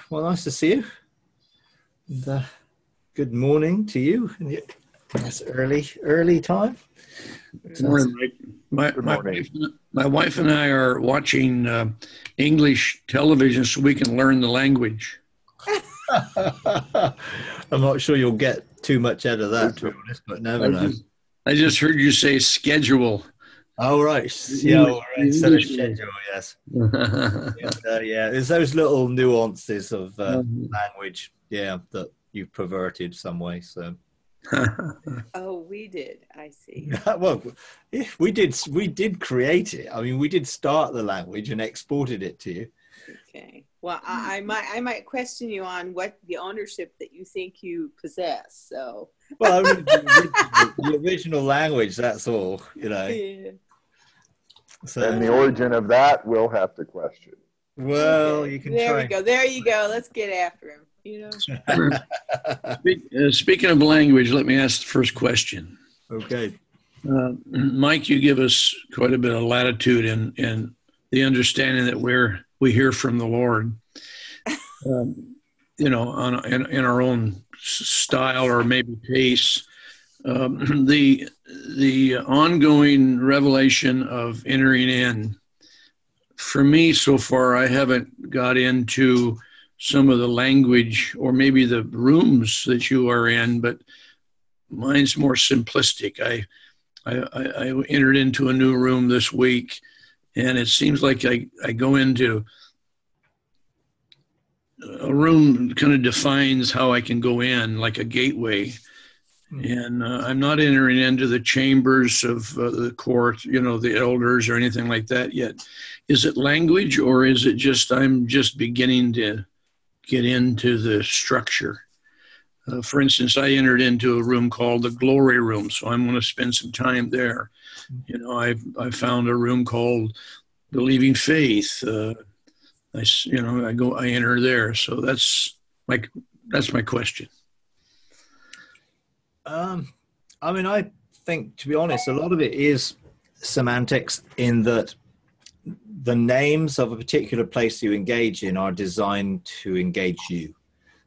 Well, nice to see you. And, good morning to you. It's early time. Good morning, Mike. Good morning. My wife and I are watching English television so we can learn the language. I'm not sure you'll get too much out of that, to be honest, but never know. I just heard you say schedule. Oh, right. Yeah, well, instead of schedule, yes. Yeah, there's those little nuances of language, that you've perverted some way, so. Oh, we did. I see. Well, we did create it. I mean, we did start the language and exported it to you. Okay. Well, I might question you on what the ownership that you think you possess. So. Well, I mean, the original language. That's all. Yeah. So, And the origin of that we'll have to question. Well, you can there try. we go. There you go. Let's get after him. Speaking of language, let me ask the first question. Okay. Mike, you give us quite a bit of latitude in the understanding that we hear from the Lord, in our own style or maybe pace. The ongoing revelation of entering in, for me so far, I haven't got into some of the language or maybe the rooms that you are in, but mine's more simplistic. I entered into a new room this week, and it seems like I go into a room kind of defines how I can go in, like a gateway. And I'm not entering into the chambers of the court, the elders or anything like that yet. Is it language, or is it just I'm just beginning to get into the structure? For instance, I entered into a room called the Glory Room, so I'm going to spend some time there. I found a room called Believing Faith. I enter there. So that's my question. I mean, I think, to be honest, a lot of it is semantics, in that the names of a particular place you engage in are designed to engage you.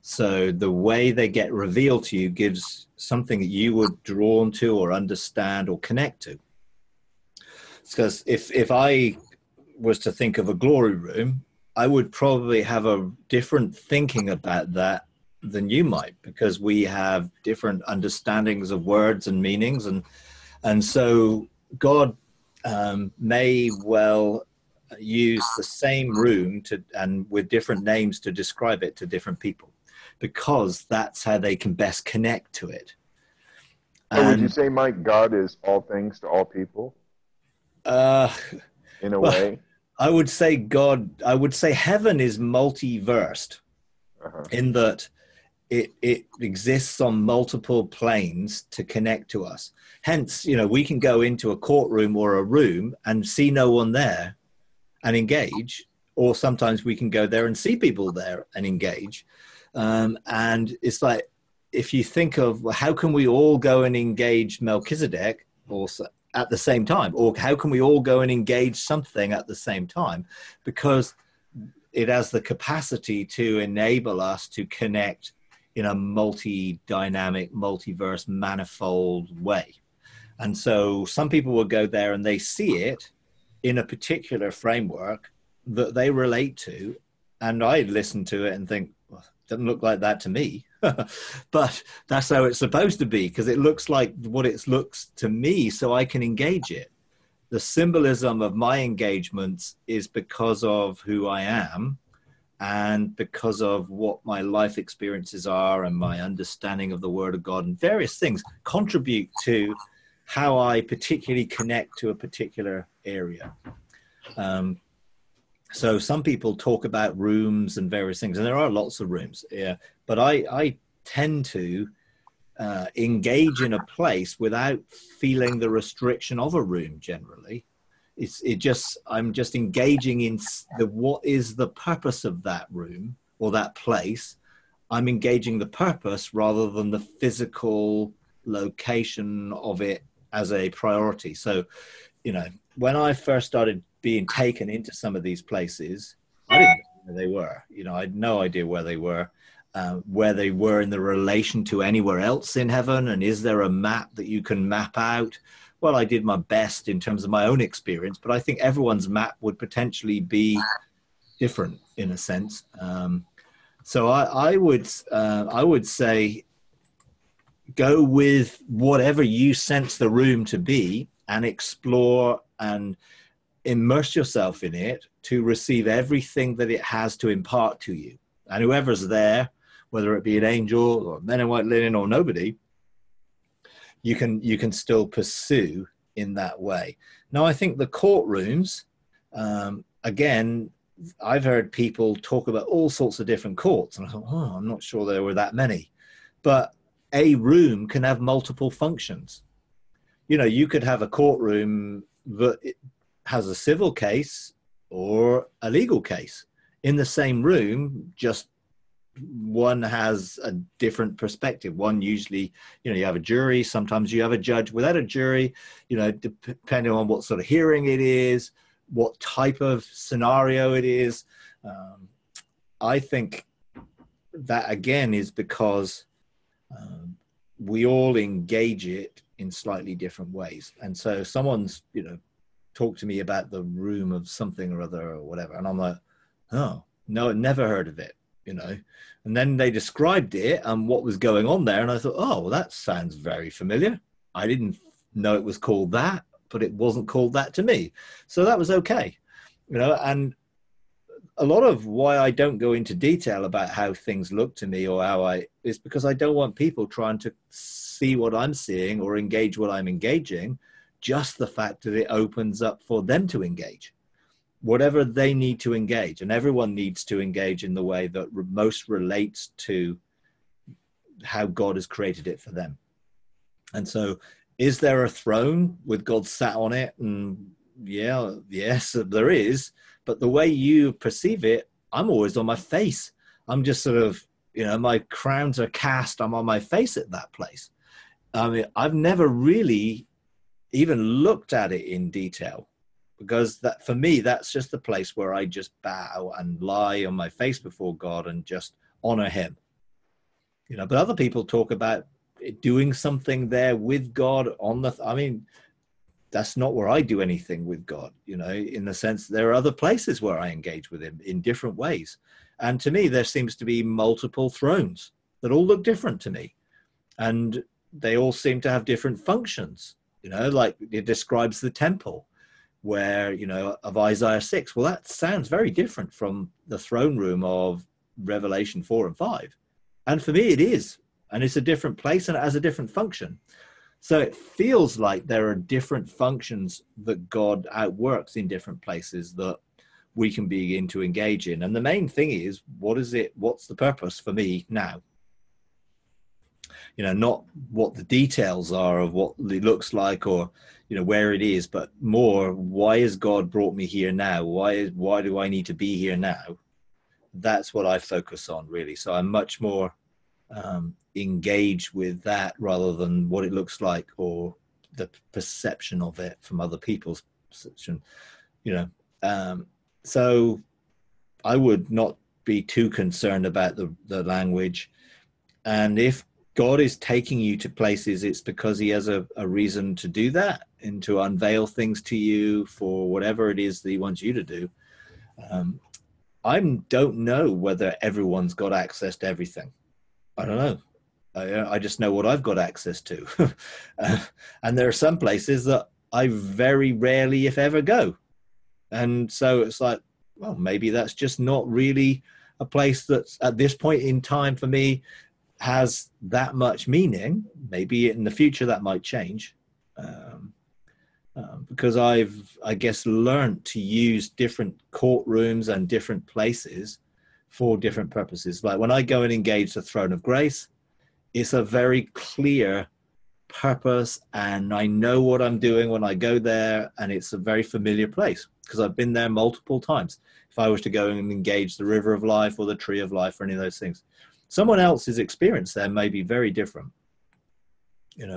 So the way they get revealed to you gives something that you were drawn to or understand or connect to. Because if I was to think of a glory room, I would probably have a different thinking about that than you might, because we have different understandings of words and meanings, and so God may well use the same room and with different names to describe it to different people, because that's how they can best connect to it. So would you say, Mike, God is all things to all people? In a way? I would say heaven is multiversed, in that it exists on multiple planes to connect to us. Hence, we can go into a courtroom or a room and see no one there and engage, or sometimes we can go there and see people there and engage. And it's like, if you think of how can we all go and engage Melchizedek also at the same time, or how can we all go and engage something at the same time? Because it has the capacity to enable us to connect in a multi-dynamic, multiverse, manifold way. And so some people will go there and they see it in a particular framework that they relate to. And I listen to it and think, well, it doesn't look like that to me. But that's how it's supposed to be, because it looks like what it looks to me, so I can engage it. The symbolism of my engagements is because of who I am, and because of what my life experiences are, and my understanding of the Word of God, and various things contribute to how I particularly connect to a particular area. So some people talk about rooms and various things, and there are lots of rooms, but I tend to engage in a place without feeling the restriction of a room generally. I'm just engaging in what is the purpose of that room or that place. I'm engaging the purpose rather than the physical location of it as a priority. So, when I first started being taken into some of these places, I didn't know where they were. I had no idea where they were in the relation to anywhere else in heaven. And is there a map that you can map out? Well, I did my best in terms of my own experience, but I think everyone's map would potentially be different in a sense. So I would say go with whatever you sense the room to be and explore and immerse yourself in it to receive everything that it has to impart to you. And whoever's there, whether it be an angel or men in white linen or nobody, you can still pursue in that way. Now, I think the courtrooms, again, I've heard people talk about all sorts of different courts, and I thought, I'm not sure there were that many. But a room can have multiple functions. You could have a courtroom that has a civil case or a legal case in the same room, just one has a different perspective. One usually, you have a jury, sometimes you have a judge without a jury, depending on what sort of hearing it is, what type of scenario it is. I think that, again, is because we all engage it in slightly different ways. And so someone's, talked to me about the room of something or other or whatever, and I'm like, oh, no, never heard of it, And then they described it and what was going on there, and I thought, oh, well, that sounds very familiar. I didn't know it was called that, but it wasn't called that to me. So that was okay, and a lot of why I don't go into detail about how things look to me or is because I don't want people trying to see what I'm seeing or engage what I'm engaging, just the fact that it opens up for them to engage whatever they need to engage. And everyone needs to engage in the way that most relates to how God has created it for them. And so, is there a throne with God sat on it? And yes, there is. But the way you perceive it, I'm always on my face. I'm just sort of, my crowns are cast. I'm on my face at that place. I mean, I've never really even looked at it in detail, because that, for me, that's just the place where I just bow and lie on my face before God and just honor him. But other people talk about doing something there with God that's not where I do anything with God, in the sense there are other places where I engage with him in different ways. And to me, there seems to be multiple thrones that all look different to me. And they all seem to have different functions, like it describes the temple where, of Isaiah 6. Well, that sounds very different from the throne room of Revelation 4 and 5. And for me, it is. And it's a different place and it has a different function. So it feels like there are different functions that God outworks in different places that we can begin to engage in. And the main thing is, what's the purpose for me now? Not what the details are of what it looks like or, where it is, but more, why has God brought me here now? Why do I need to be here now? That's what I focus on, really. So I'm much more engaged with that rather than what it looks like or the perception of it from other people's perception, so I would not be too concerned about the language. And if God is taking you to places, it's because he has a reason to do that and to unveil things to you for whatever it is that he wants you to do. I don't know whether everyone's got access to everything. I don't know. I just know what I've got access to. And there are some places that I very rarely, if ever, go. And so it's like, well, maybe that's just not really a place that's at this point in time for me has that much meaning. Maybe in the future that might change. Because I guess, learned to use different courtrooms and different places for different purposes. Like when I go and engage the throne of grace, it's a very clear purpose, and I know what I'm doing when I go there, and it's a very familiar place because I've been there multiple times. If I was to go and engage the river of life or the tree of life or any of those things, someone else's experience there may be very different.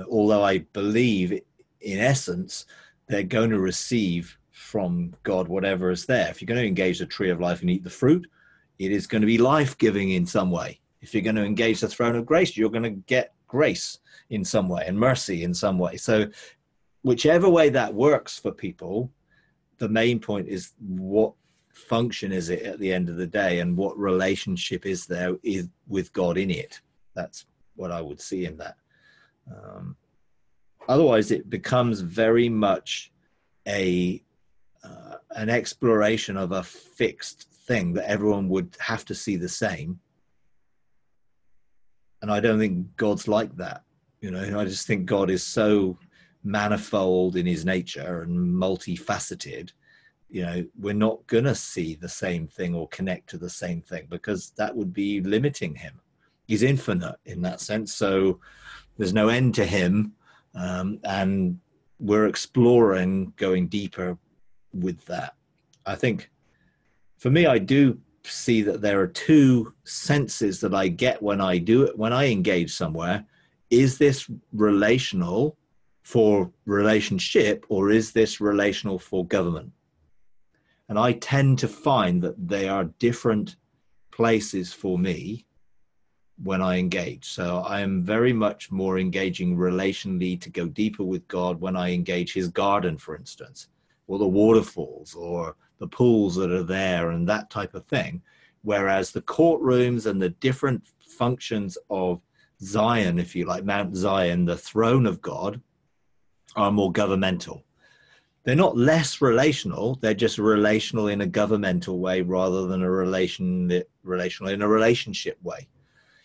Although I believe in essence, they're going to receive from God whatever is there. If you're going to engage the tree of life and eat the fruit, it is going to be life-giving in some way. If you're going to engage the throne of grace, you're going to get grace in some way and mercy in some way. So whichever way that works for people, the main point is what function is it at the end of the day, and what relationship is there with God in it. That's what I would see in that. Otherwise, it becomes very much an exploration of a fixed thing that everyone would have to see the same. And I don't think God's like that. You know, I just think God is so manifold in his nature and multifaceted. You know, we're not going to see the same thing or connect to the same thing, because that would be limiting him. He's infinite in that sense. So there's no end to him. And we're exploring going deeper with that. I think for me, I do see that there are two senses that I get when I do it, when I engage somewhere. Is this relational for relationship, or is this relational for government? And I tend to find that they are different places for me when I engage. So I am very much more engaging relationally to go deeper with God when I engage his garden, for instance, or the waterfalls or the pools that are there and that type of thing. Whereas the courtrooms and the different functions of Zion, if you like, Mount Zion, the throne of God, are more governmental. They're not less relational. They're just relational in a governmental way rather than a relational in a relationship way.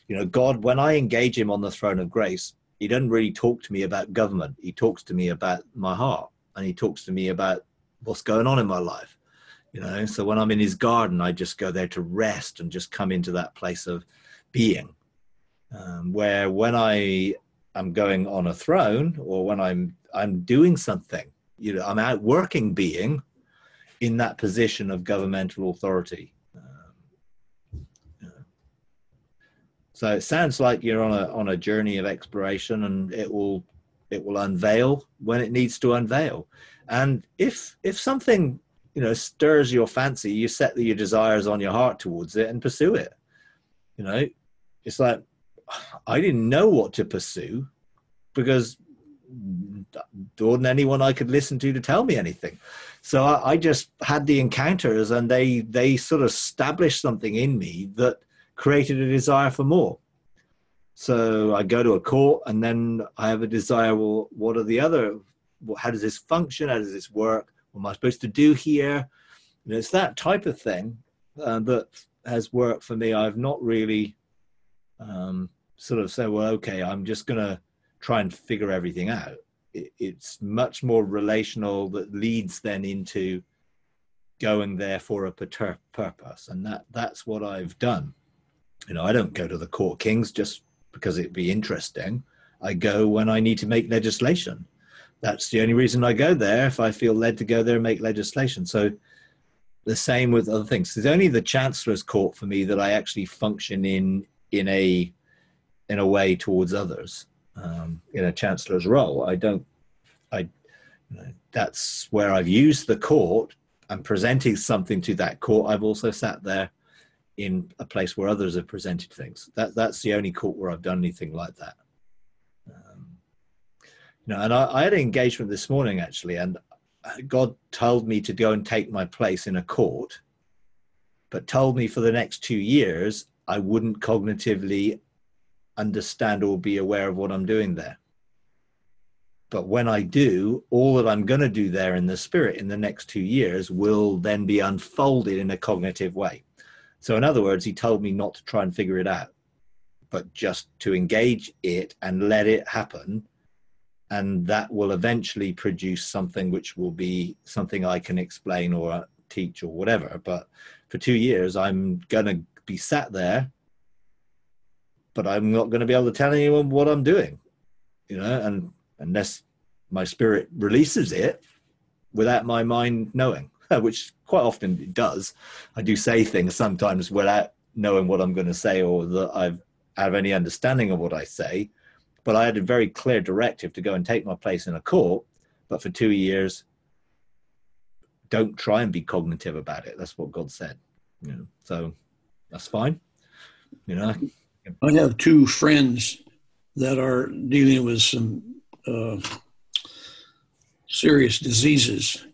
You know, God, when I engage him on the throne of grace, he doesn't really talk to me about government. He talks to me about my heart, and he talks to me about what's going on in my life. You know, so when I'm in his garden, I just go there to rest and just come into that place of being. Where when I am going on a throne, or when I'm doing something, you know, I'm out working, being in that position of governmental authority. So it sounds like you're on a journey of exploration, and it will unveil when it needs to unveil. And if something, you know, stirs your fancy, you set your desires on your heart towards it and pursue it. You know, it's like, I didn't know what to pursue because there wasn't anyone I could listen to tell me anything. So I just had the encounters, and they sort of established something in me that created a desire for more. So I go to a court, and then I have a desire, well, what are the other, how does this function? How does this work? What am I supposed to do here? And it's that type of thing that has worked for me. I've not really sort of said, well, okay, I'm just going to try and figure everything out. It's much more relational that leads then into going there for a purpose. And that's what I've done. You know, I don't go to the Court of Kings just because it'd be interesting. I go when I need to make legislation. That's the only reason I go there, if I feel led to go there and make legislation. So the same with other things. It's only the Chancellor's Court for me that I actually function in a way towards others, in a Chancellor's role. That's where I've used the court and presenting something to that court. I've also sat there in a place where others have presented things. That's the only court where I've done anything like that. And I had an engagement this morning, actually, and God told me to go and take my place in a court, but told me for the next 2 years, I wouldn't cognitively understand or be aware of what I'm doing there. But when I do, all that I'm going to do there in the spirit in the next 2 years will then be unfolded in a cognitive way. So in other words, he told me not to try and figure it out, but just to engage it and let it happen. And that will eventually produce something which will be something I can explain or teach or whatever. But for 2 years, I'm going to be sat there, but I'm not going to be able to tell anyone what I'm doing, you know, and unless my spirit releases it without my mind knowing, which quite often it does. I do say things sometimes without knowing what I'm going to say, or that I have any understanding of what I say. But I had a very clear directive to go and take my place in a court. But for 2 years, don't try and be cognitive about it. That's what God said. You know? So That's fine. You know, I have two friends that are dealing with some serious diseases,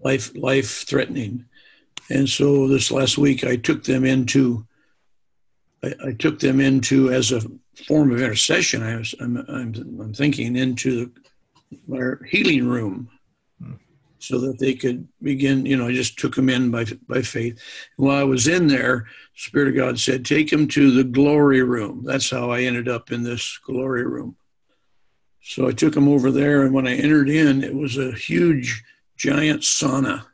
life-threatening. And so this last week, I took them into as a form of intercession. I'm thinking into our healing room, so that they could begin. I just took them in by faith. And while I was in there, Spirit of God said, "Take them to the glory room." That's how I ended up in this glory room. So I took them over there, and when I entered in, it was a huge, giant sauna.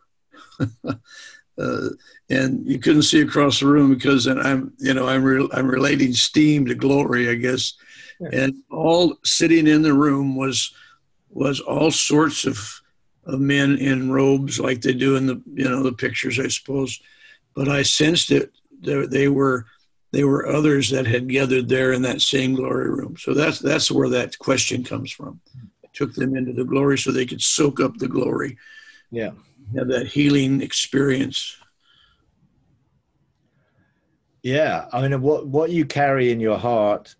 And you couldn't see across the room because I'm relating steam to glory, I guess. Yeah. And all sitting in the room was all sorts of men in robes like they do in the pictures, I suppose. But I sensed it. They were others that had gathered there in that same glory room. So that's where that question comes from. I took them into the glory so they could soak up the glory. Yeah. Have that healing experience. Yeah. I mean, what you carry in your heart,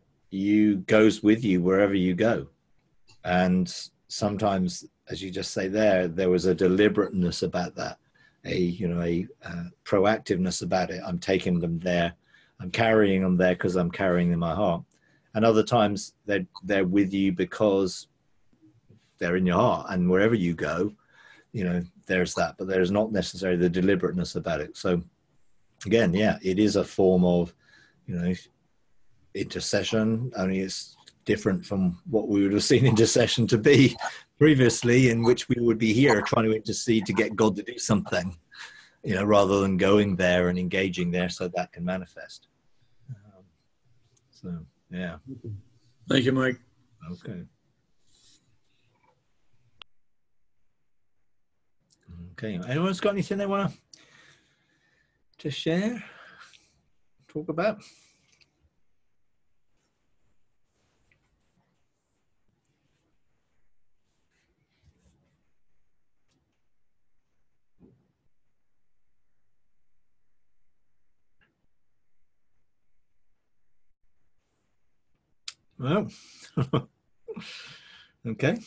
goes with you wherever you go. And sometimes, as you just say there was a deliberateness about that, a proactiveness about it. I'm taking them there. I'm carrying them there because I'm carrying them in my heart. And other times they're with you because they're in your heart, and wherever you go, there's that, but there's not necessarily the deliberateness about it. So again, yeah, it is a form of, intercession, only it's different from what we would have seen intercession to be previously, in which we would be here trying to intercede to get God to do something, rather than going there and engaging there so that can manifest. So, yeah. Thank you, Mike. Okay. Okay. Anyone's got anything they want to share, talk about? Well, okay.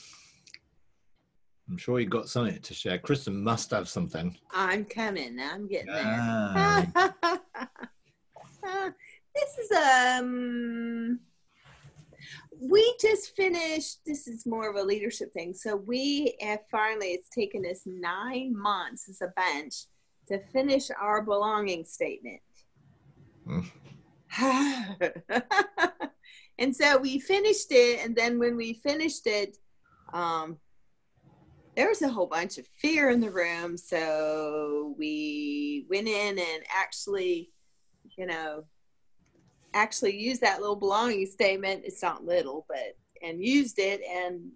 I'm sure you got something to share. Kristen must have something. I'm coming. I'm getting there. This is we just finished. This is more of a leadership thing. So we have finally. It's taken us 9 months as a bench to finish our belonging statement. And so we finished it, and then when we finished it, there was a whole bunch of fear in the room. So we went in and actually used that little belonging statement. It's not little, and used it and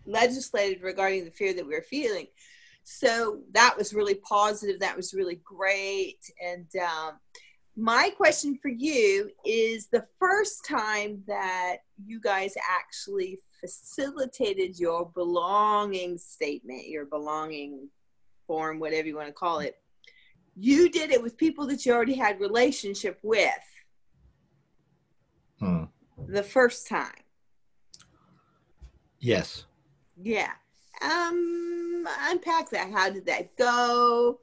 legislated regarding the fear that we were feeling. So that was really positive. That was really great. And my question for you is, the first time that you guys actually facilitated your belonging statement, your belonging form, whatever you want to call it, you did it with people that you already had relationship with. The first time. Yes. Yeah. Unpack that. How did that go?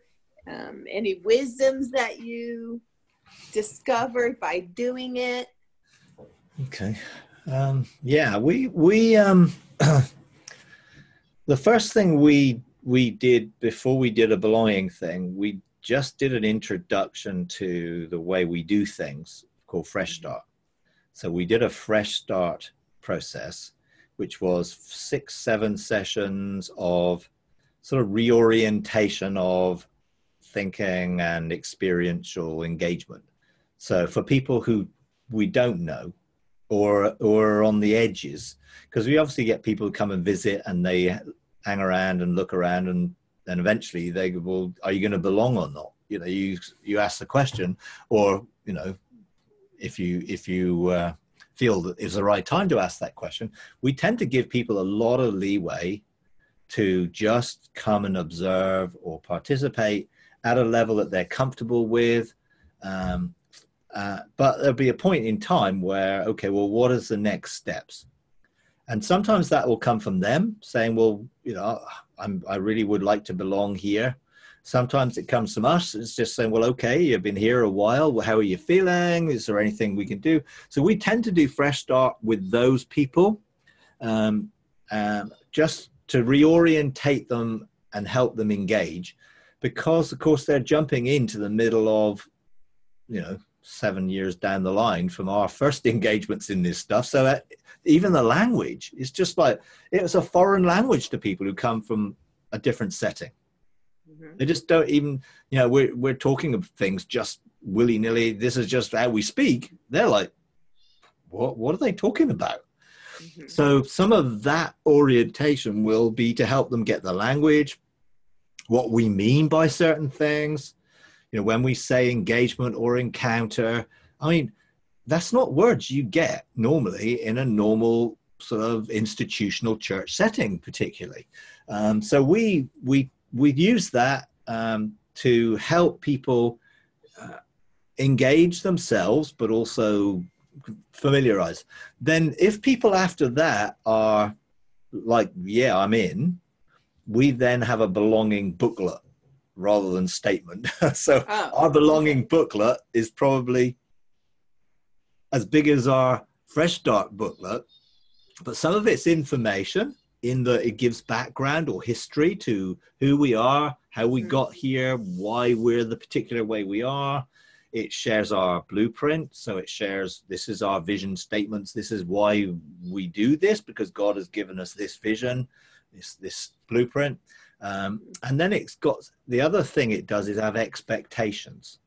Any wisdoms that you discovered by doing it? Okay. Yeah, we the first thing we did before we did a belonging thing, we just did an introduction to the way we do things called Fresh Start. So we did a Fresh Start process, which was 6-7 sessions of sort of reorientation of thinking and experiential engagement. So for people who we don't know or are on the edges, because we obviously get people who come and visit and they hang around and look around, and then eventually they go, well, are you going to belong or not? You ask the question, or if you feel that it's the right time to ask that question, we tend to give people a lot of leeway to just come and observe or participate at a level that they're comfortable with, But there'll be a point in time where, okay, well, what is the next steps? And sometimes that will come from them saying, well, you know, I really would like to belong here. Sometimes it comes from us. It's just saying, well, okay, you've been here a while. Well, how are you feeling? Is there anything we can do? So we tend to do Fresh Start with those people, just to reorientate them and help them engage, because, of course, they're jumping into the middle of, you know, 7 years down the line from our first engagements in this stuff. So that even the language is just like, it's a foreign language to people who come from a different setting. Mm-hmm. They just don't even, you know, we're talking of things just willy-nilly. This is just how we speak. They're like, what are they talking about? Mm-hmm. So some of that orientation will be to help them get the language, what we mean by certain things. You know, when we say engagement or encounter, I mean, that's not words you get normally in a normal sort of institutional church setting, particularly. So we use that to help people engage themselves, but also familiarize. Then if people after that are like, yeah, I'm in, we then have a belonging booklet rather than statement. So our belonging booklet is probably as big as our Fresh Start booklet, but some of it's information in that it gives background or history to who we are, how we got here, why we're the particular way we are. It shares our blueprint. So it shares, this is our vision statements. This is why we do this, because God has given us this vision, this blueprint. And then it's got, the other thing it does is have expectations.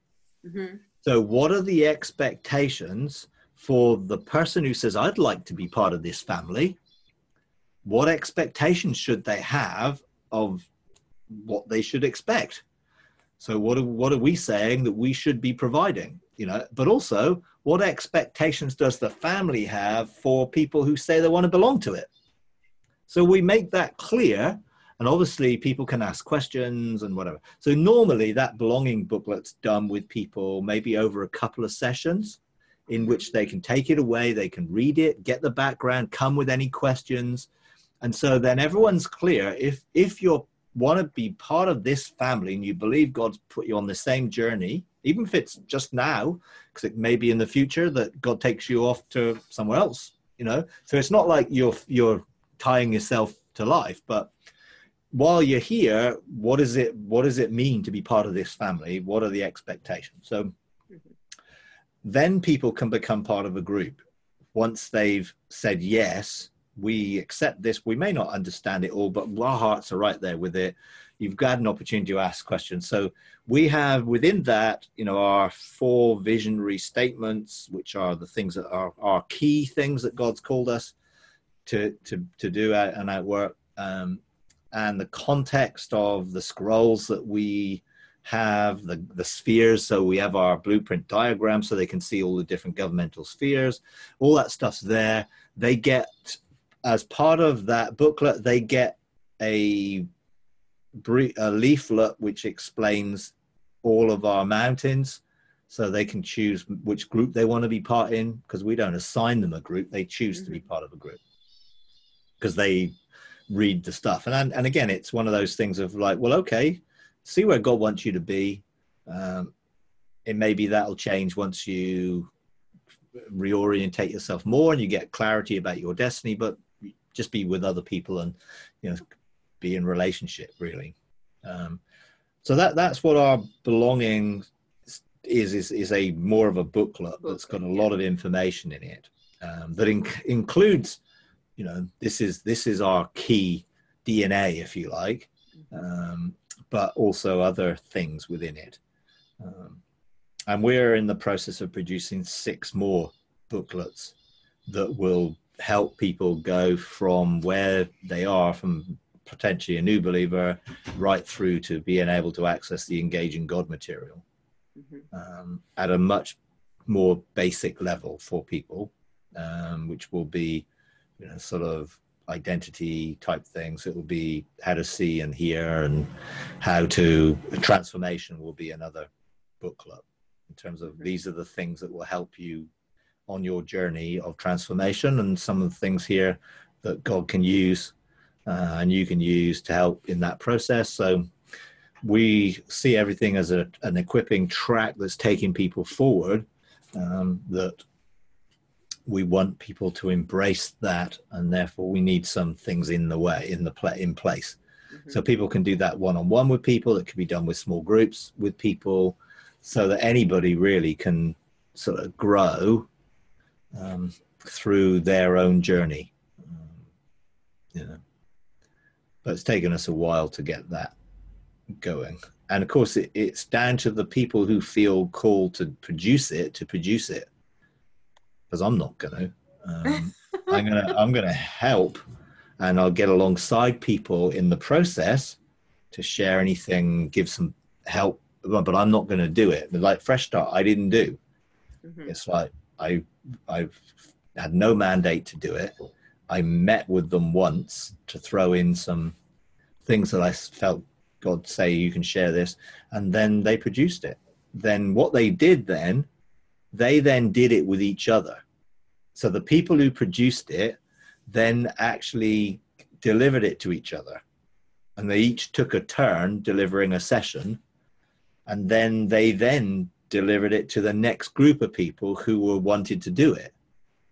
Mm-hmm. So what are the expectations for the person who says, I'd like to be part of this family? What expectations should they have of what they should expect? So what are we saying that we should be providing? You know, but also what expectations does the family have for people who say they want to belong to it? So we make that clear, and obviously people can ask questions and whatever. So normally that belonging booklet's done with people maybe over a couple of sessions in which they can take it away, they can read it, get the background, come with any questions. And so then everyone's clear. If you want to be part of this family and you believe God's put you on the same journey, even if it's just now, because it may be in the future that God takes you off to somewhere else, you know. So it's not like you're tying yourself to life, but while you're here, what does it mean to be part of this family? What are the expectations? So then people can become part of a group. Once they've said, yes, we accept this, we may not understand it all, but our hearts are right there with it. You've got an opportunity to ask questions. So we have within that, you know, our 4 visionary statements, which are the things that are our key things that God's called us to do and outwork. And the context of the scrolls that we have, the spheres. So we have our blueprint diagram so they can see all the different governmental spheres. All that stuff's there. They get, as part of that booklet, they get a leaflet which explains all of our mountains, so they can choose which group they want to be part in, because we don't assign them a group. They choose to be part of a group because they read the stuff. And again, it's one of those things of like, well, okay, see where God wants you to be. It may be that'll change once you reorientate yourself more and you get clarity about your destiny, but just be with other people and, you know, be in relationship really. So that's what our belonging is a more of a booklet that's got a lot of information in it, that includes, you know, this is our key DNA, if you like, but also other things within it. And we're in the process of producing 6 more booklets that will help people go from where they are, from potentially a new believer, right through to being able to access the Engaging God material at a much more basic level for people, which will be, you know, sort of identity type things. It will be how to see and hear, and how to transformation will be another booklet. in terms of these are the things that will help you on your journey of transformation, and some of the things here that God can use and you can use to help in that process. So we see everything as an equipping track that's taking people forward, that we want people to embrace that, and therefore we need some things in place. So people can do that one-on-one with people. It can be done with small groups with people, so that anybody really can sort of grow through their own journey. But it's taken us a while to get that going. And of course it's down to the people who feel called to produce it, because I'm not going to. I'm going to help, and I'll get alongside people in the process to share anything, give some help, but I'm not going to do it. But like Fresh Start, I didn't do. It's like I've had no mandate to do it. I met with them once to throw in some things that I felt God say, you can share this, and then they produced it. Then what they did then, they then did it with each other. So the people who produced it then actually delivered it to each other, and they each took a turn delivering a session, and then they delivered it to the next group of people who were wanted to do it.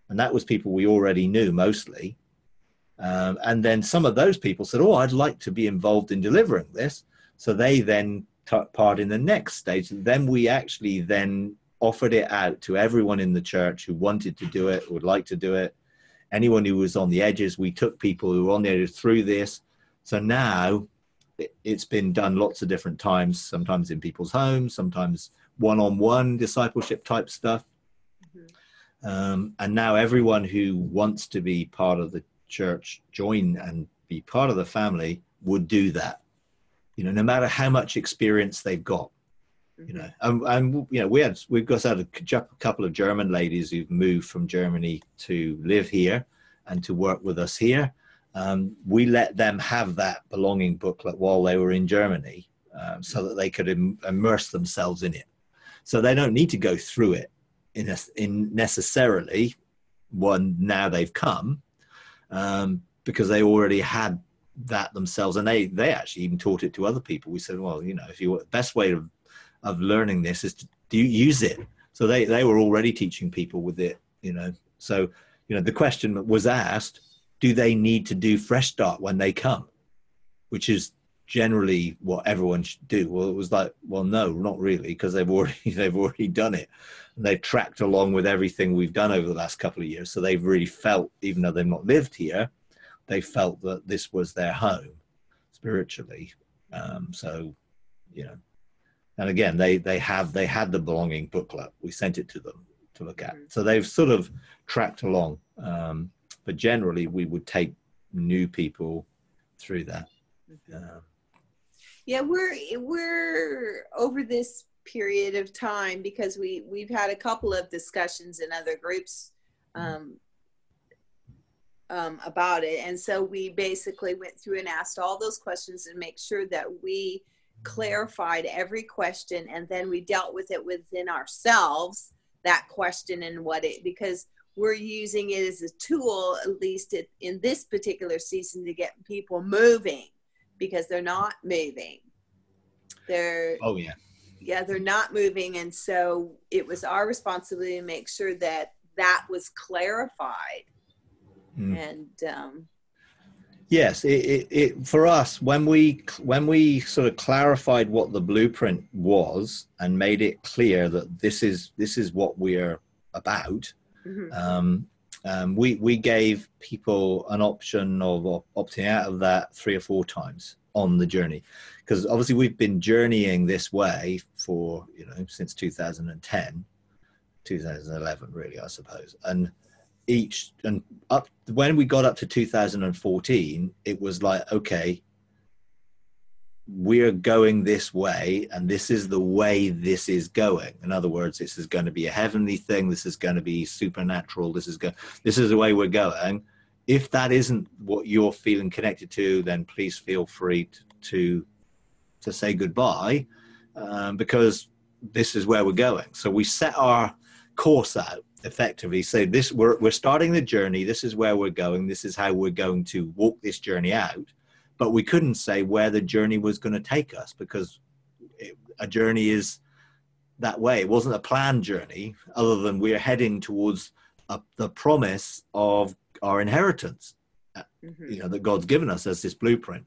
And that was people we already knew mostly. And then some of those people said, oh, I'd like to be involved in delivering this. So they then took part in the next stage. And then we actually then offered it out to everyone in the church who wanted to do it, would like to do it. Anyone who was on the edges, we took people who were on the edges through this. So now it's been done lots of different times, sometimes in people's homes, sometimes one-on-one discipleship type stuff. And now everyone who wants to be part of the church, join and be part of the family, would do that, no matter how much experience they've got, and we've got a couple of German ladies who've moved from Germany to live here and to work with us here. We let them have that belonging booklet while they were in Germany, so that they could immerse themselves in it. So they don't need to go through it in necessarily now they've come, because they already had that themselves, and they actually even taught it to other people. We said, well, if you the best way of learning this is to use it. So they were already teaching people with it, so the question was asked, do they need to do Fresh Start when they come, which is generally what everyone should do. Well, it was like, well, no, not really, because they've already done it. And they've tracked along with everything we've done over the last couple of years. So they've really felt, even though they've not lived here, they felt that this was their home spiritually. And again, they had the belonging booklet. We sent it to them to look at. So they've sort of tracked along. But generally we would take new people through that. Yeah, we're over this period of time, because we've had a couple of discussions in other groups about it, and so we basically went through and asked all those questions and make sure that we clarified every question, and then we dealt with it within ourselves, that question and because we're using it as a tool, at least in this particular season, to get people moving, because they're not moving. They're not moving. And so it was our responsibility to make sure that was clarified. And yes, it for us, when we sort of clarified what the blueprint was and made it clear that this is what we're about, we gave people an option of opting out of that 3 or 4 times on the journey, because obviously we've been journeying this way for since 2010, 2011 really, I suppose, and up when we got up to 2014, it was like, okay, we're going this way, and this is the way this is going. In other words, this is going to be a heavenly thing. This is going to be supernatural. This is the way we're going. If that isn't what you're feeling connected to, then please feel free to say goodbye, because this is where we're going. So we set our course out effectively, say this, we're starting the journey, this is where we're going, this is how we're going to walk this journey out. But we couldn't say where the journey was going to take us, because a journey is that way. It wasn't a planned journey, other than we're heading towards the promise of our inheritance, you know, that God's given us as this blueprint.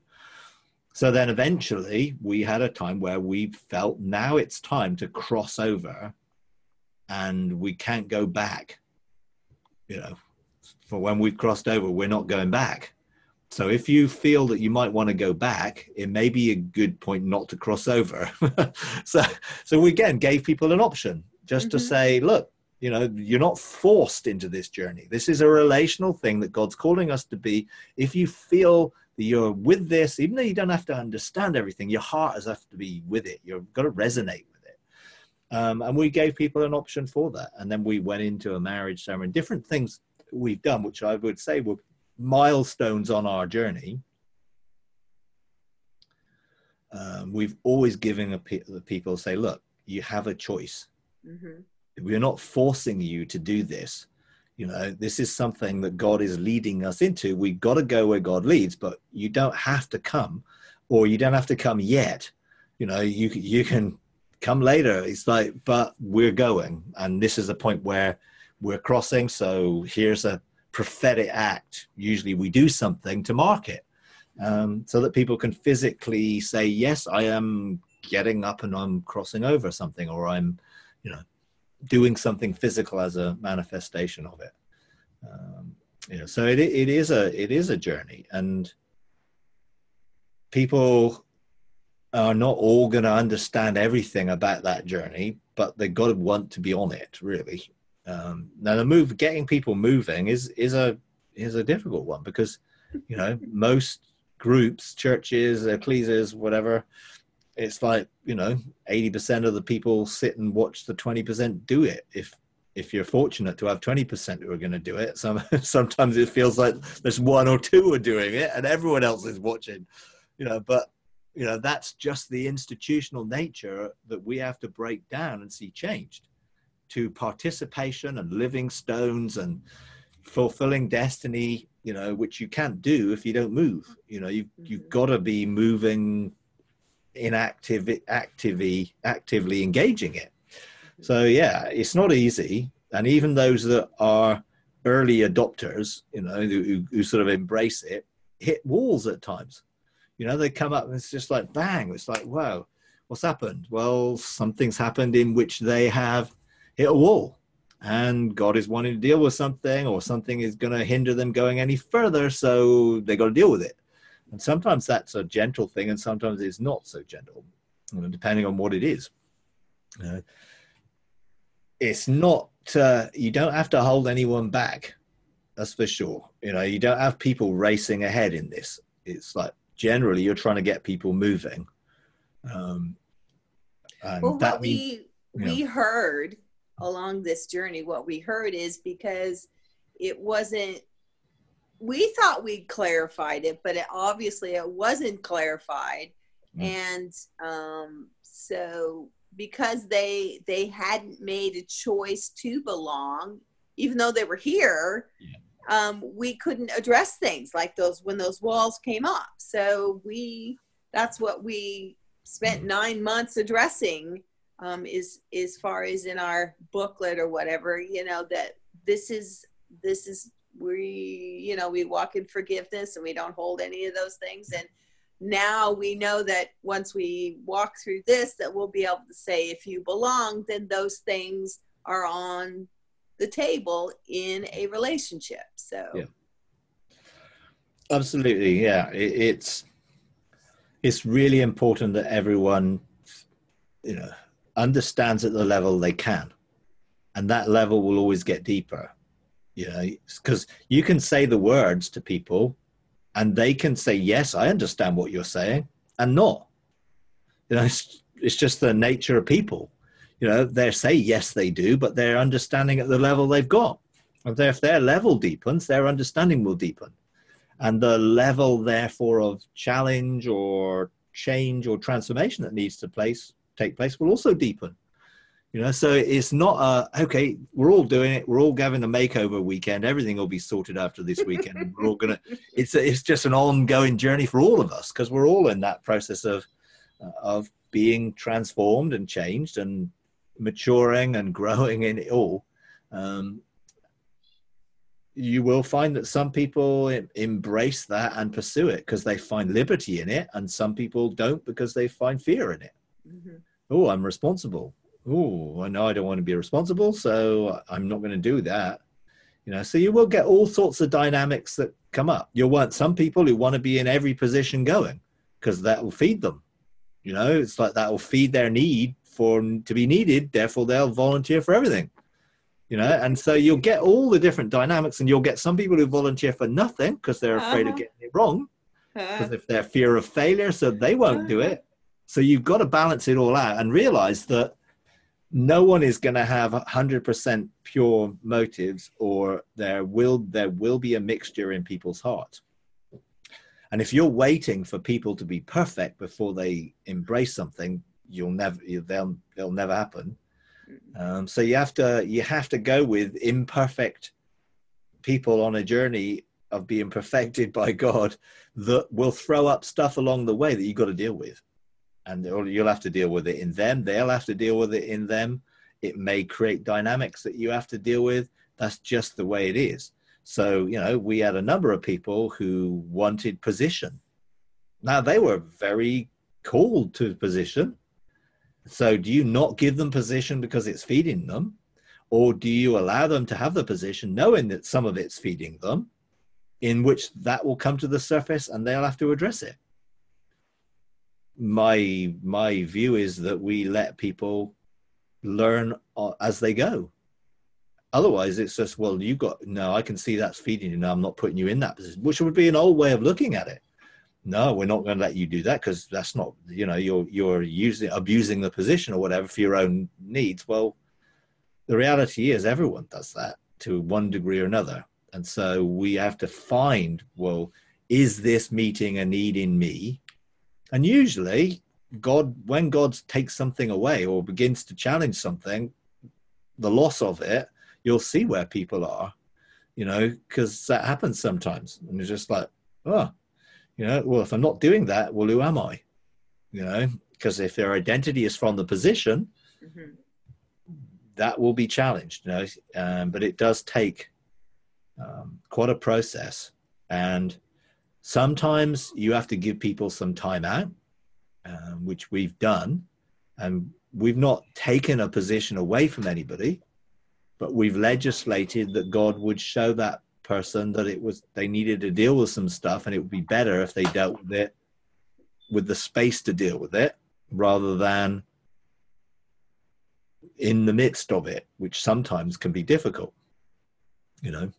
So then eventually we had a time where we felt now it's time to cross over, and we can't go back. You know, for when we've crossed over, we're not going back. So if you feel that you might want to go back, it may be a good point not to cross over. So we again gave people an option just to say, look, you know, you're not forced into this journey. This is a relational thing that God's calling us to be. If you feel that you're with this, even though you don't have to understand everything, your heart has to be with it. You've got to resonate with it. And we gave people an option for that. And then we went into a marriage ceremony, different things we've done, which I would say were milestones on our journey. We've always given the people, say, look, you have a choice. We're not forcing you to do this. You know, this is something that God is leading us into. We've got to go where God leads, but you don't have to come, or you don't have to come yet. You know, you can come later. It's like, but we're going, and this is a point where we're crossing. So here's a prophetic act. Usually we do something to mark it, so that people can physically say, yes, I am getting up and I'm crossing over something, or I'm, you know, doing something physical as a manifestation of it. You know, so it is a journey, and people are not all going to understand everything about that journey, but they've got to want to be on it, really. Now getting people moving is a difficult one, because, you know, most groups, churches, ecclesias, whatever, it's like, you know, 80% of the people sit and watch the 20% do it. If you're fortunate to have 20% who are going to do it, sometimes it feels like there's one or two who are doing it and everyone else is watching, you know. But, you know, that's just the institutional nature that we have to break down and see changed to participation and living stones and fulfilling destiny, you know, which you can't do if you don't move. You know, you've got to be moving in actively engaging it. So yeah, it's not easy. And even those that are early adopters, you know, who sort of embrace it, hit walls at times. You know, they come up and it's just like, bang, it's like, wow, what's happened? Well, something's happened in which they have hit a wall, and God is wanting to deal with something, or something is going to hinder them going any further, so they got to deal with it. And sometimes that's a gentle thing, and sometimes it's not so gentle, you know, depending on what it is. It's not, you don't have to hold anyone back, that's for sure. You know, you don't have people racing ahead in this. It's like, generally, you're trying to get people moving. And well, that what we heard along this journey, what we heard is, because it wasn't, we thought we'd clarified it, but obviously it wasn't clarified. And so because they hadn't made a choice to belong, even though they were here, we couldn't address things like those when those walls came up. So that's what we spent 9 months addressing, is as far as in our booklet or whatever, you know, that this is we walk in forgiveness and we don't hold any of those things. And now we know that once we walk through this, that we'll be able to say, if you belong, then those things are on the table in a relationship. So yeah, absolutely. Yeah. It's really important that everyone, you know, understands at the level they can, and that level will always get deeper. You know, because you can say the words to people and they can say, yes, I understand what you're saying, and not. You know, it's just the nature of people. You know, they say, yes, they do, but they're understanding at the level they've got. And if their level deepens, their understanding will deepen. And the level, therefore, of challenge or change or transformation that needs to take place will also deepen. You know, so it's not okay, we're all doing it, we're all having a makeover weekend, everything will be sorted after this weekend, and we're all gonna, it's just an ongoing journey for all of us, because we're all in that process of being transformed and changed and maturing and growing in it all. You will find that some people embrace that and pursue it because they find liberty in it, and some people don't because they find fear in it. Mm-hmm. Oh, I'm responsible. Oh, I know I don't want to be responsible, so I'm not going to do that. You know, so you will get all sorts of dynamics that come up. You'll want some people who want to be in every position going, because that will feed them. You know, it's like that will feed their need to be needed. Therefore, they'll volunteer for everything. You know, and so you'll get all the different dynamics, and you'll get some people who volunteer for nothing because they're afraid of getting it wrong, because if they're fear of failure, so they won't do it. So you've got to balance it all out and realize that no one is going to have 100% pure motives, or there will be a mixture in people's hearts. And if you're waiting for people to be perfect before they embrace something, they'll never happen. So you have to go with imperfect people on a journey of being perfected by God that will throw up stuff along the way that you've got to deal with. And you'll have to deal with it in them. They'll have to deal with it in them. It may create dynamics that you have to deal with. That's just the way it is. So, you know, we had a number of people who wanted position. Now, they were very called to position. So do you not give them position because it's feeding them? Or do you allow them to have the position knowing that some of it's feeding them, in which that will come to the surface and they'll have to address it? My view is that we let people learn as they go. Otherwise, it's just, well, I can see that's feeding you. Now I'm not putting you in that position, which would be an old way of looking at it. No, we're not going to let you do that because that's not, you know, you're abusing the position or whatever for your own needs. Well, the reality is everyone does that to one degree or another. And so we have to find, well, is this meeting a need in me? And usually when God takes something away or begins to challenge something, the loss of it, you'll see where people are, you know, because that happens sometimes. And it's just like, oh, you know, well, if I'm not doing that, well, who am I? You know, because if their identity is from the position, mm-hmm. that will be challenged, you know, but it does take quite a process. And sometimes you have to give people some time out, which we've done. And we've not taken a position away from anybody, but we've legislated that God would show that person that they needed to deal with some stuff, and it would be better if they dealt with it with the space to deal with it rather than in the midst of it, which sometimes can be difficult, you know.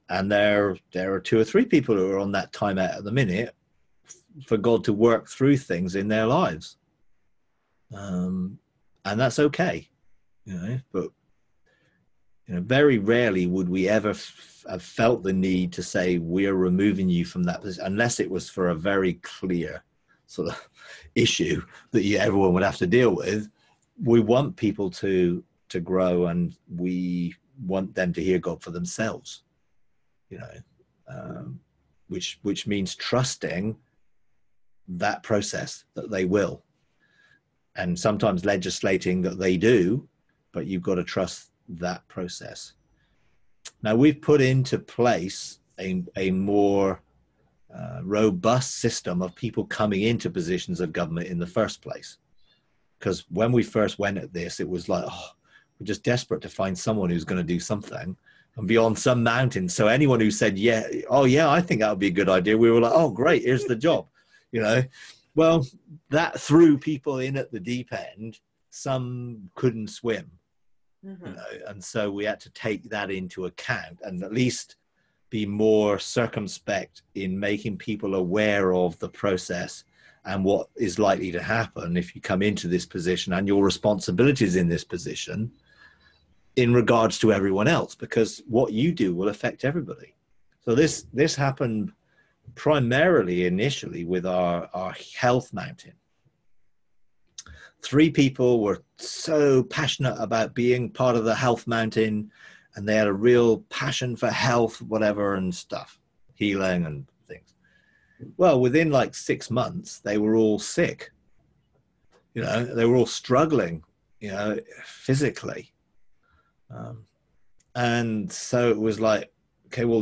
And there are 2 or 3 people who are on that time out at the minute for God to work through things in their lives, and that's okay, you know. But you know, very rarely would we ever have felt the need to say we're removing you from that position, unless it was for a very clear sort of issue that everyone would have to deal with. We want people to grow, and we want them to hear God for themselves, you know, which means trusting that process that they will, and sometimes legislating that they do, but you've got to trust that process. Now, we've put into place a more robust system of people coming into positions of government in the first place. Because when we first went at this, it was like, oh, we're just desperate to find someone who's going to do something and be on some mountain. So anyone who said, yeah, oh yeah, I think that would be a good idea, we were like, oh great, here's the job, you know. Well, that threw people in at the deep end. Some couldn't swim. Mm-hmm. You know, and so we had to take that into account and at least be more circumspect in making people aware of the process and what is likely to happen if you come into this position and your responsibilities in this position in regards to everyone else, because what you do will affect everybody. So this happened primarily initially with our health mountain. 3 people were so passionate about being part of the health mountain, and they had a real passion for health, whatever, and stuff, healing and things. Well, within like 6 months, they were all sick. You know, they were all struggling, you know, physically. And so it was like, okay, well,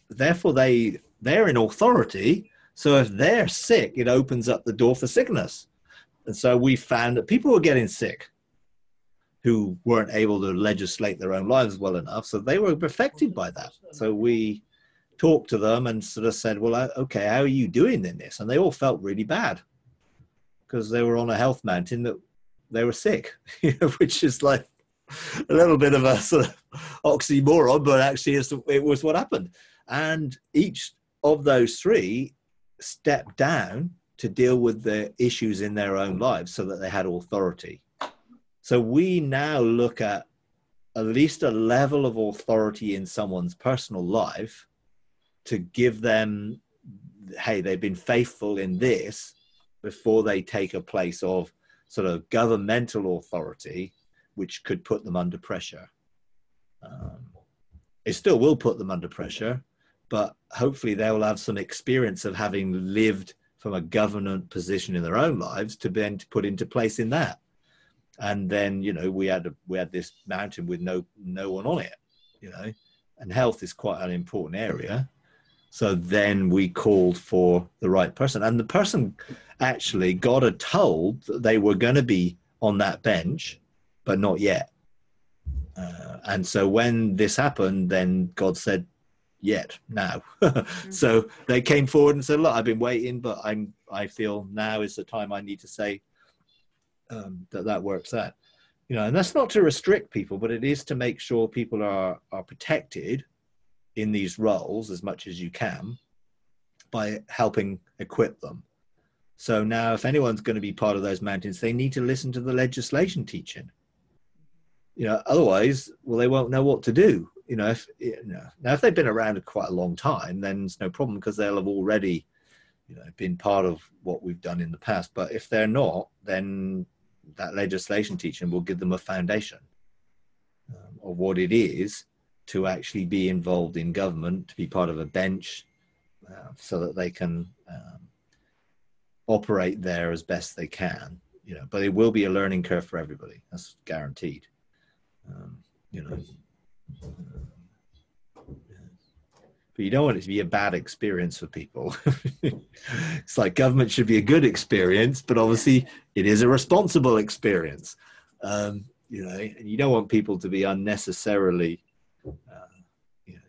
therefore they're in authority. So if they're sick, it opens up the door for sickness. And so we found that people were getting sick who weren't able to legislate their own lives well enough. So they were affected by that. So we talked to them and sort of said, well, okay, how are you doing in this? And they all felt really bad because they were on a health mountain that they were sick, you know, which is like a little bit of a sort of oxymoron, but actually it was what happened. And each of those 3 stepped down to deal with the issues in their own lives so that they had authority. So we now look at least a level of authority in someone's personal life to give them, hey, they've been faithful in this before they take a place of sort of governmental authority, which could put them under pressure. It still will put them under pressure, but hopefully they will have some experience of having lived from a government position in their own lives to then to put into place in that. And then, you know, we had this mountain with no one on it, you know, and health is quite an important area. So then we called for the right person, and the person actually God had told that they were going to be on that bench, but not yet. And so when this happened, then God said, yet, now. So they came forward and said, look, I've been waiting, but I feel now is the time I need to say that works out. You know, and that's not to restrict people, but it is to make sure people are protected in these roles as much as you can by helping equip them. So now if anyone's going to be part of those mountains, they need to listen to the legislation teaching. You know, otherwise, well, they won't know what to do. You know, now if they've been around quite a long time, then it's no problem because they'll have already, you know, been part of what we've done in the past. But if they're not, then that legislation teaching will give them a foundation of what it is to actually be involved in government, to be part of a bench, so that they can operate there as best they can. You know, but it will be a learning curve for everybody. That's guaranteed. You know. But you don't want it to be a bad experience for people. It's like government should be a good experience, but obviously it is a responsible experience. You know, and you don't want people to be unnecessarily you know,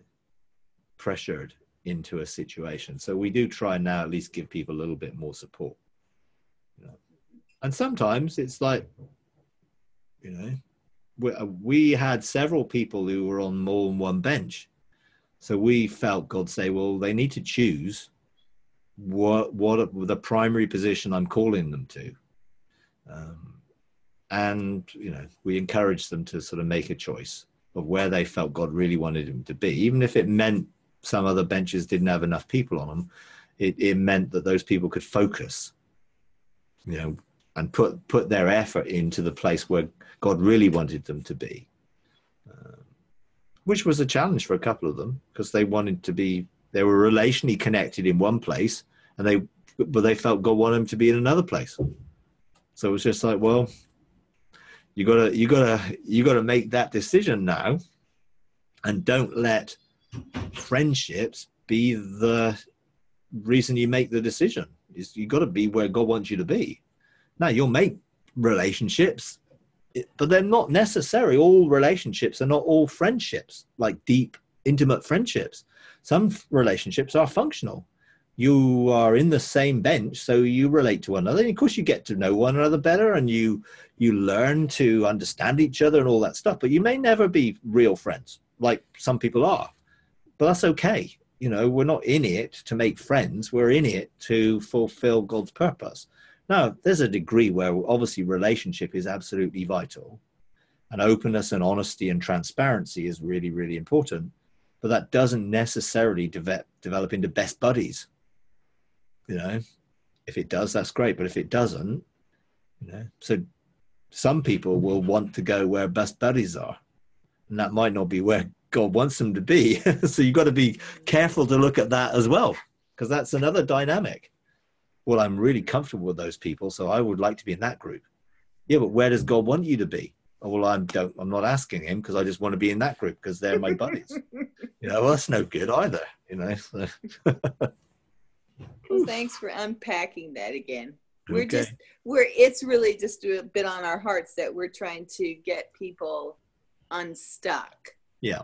pressured into a situation. So we do try now at least give people a little bit more support. You know? And sometimes it's like, you know, we had several people who were on more than one bench. So we felt God say, well, they need to choose what the primary position I'm calling them to. And, you know, we encouraged them to sort of make a choice of where they felt God really wanted them to be. Even if it meant some other benches didn't have enough people on them, it meant that those people could focus, you know, and put their effort into the place where God really wanted them to be. Which was a challenge for a couple of them because they were relationally connected in one place, but they felt God wanted them to be in another place. So it was just like, well, you gotta make that decision now, and don't let friendships be the reason you make the decision. You got to be where God wants you to be. Now you'll make relationships, but they're not necessary. All relationships are not all friendships, like deep, intimate friendships. Some relationships are functional. You are in the same bench, so you relate to one another. And of course, you get to know one another better, and you learn to understand each other and all that stuff. But you may never be real friends, like some people are. But that's okay. You know, we're not in it to make friends. We're in it to fulfill God's purpose. Now, there's a degree where obviously relationship is absolutely vital, and openness and honesty and transparency is really, really important. But that doesn't necessarily develop into best buddies. You know, if it does, that's great. But if it doesn't, you know, so some people will want to go where best buddies are, and that might not be where God wants them to be. So you've got to be careful to look at that as well, because that's another dynamic. Well, I'm really comfortable with those people, so I would like to be in that group. Yeah, but where does God want you to be? Oh, well, I'm not asking him because I just want to be in that group because they're my buddies. Well, that's no good either, So. Well, thanks for unpacking that again. It's really just a bit on our hearts that we're trying to get people unstuck. Yeah.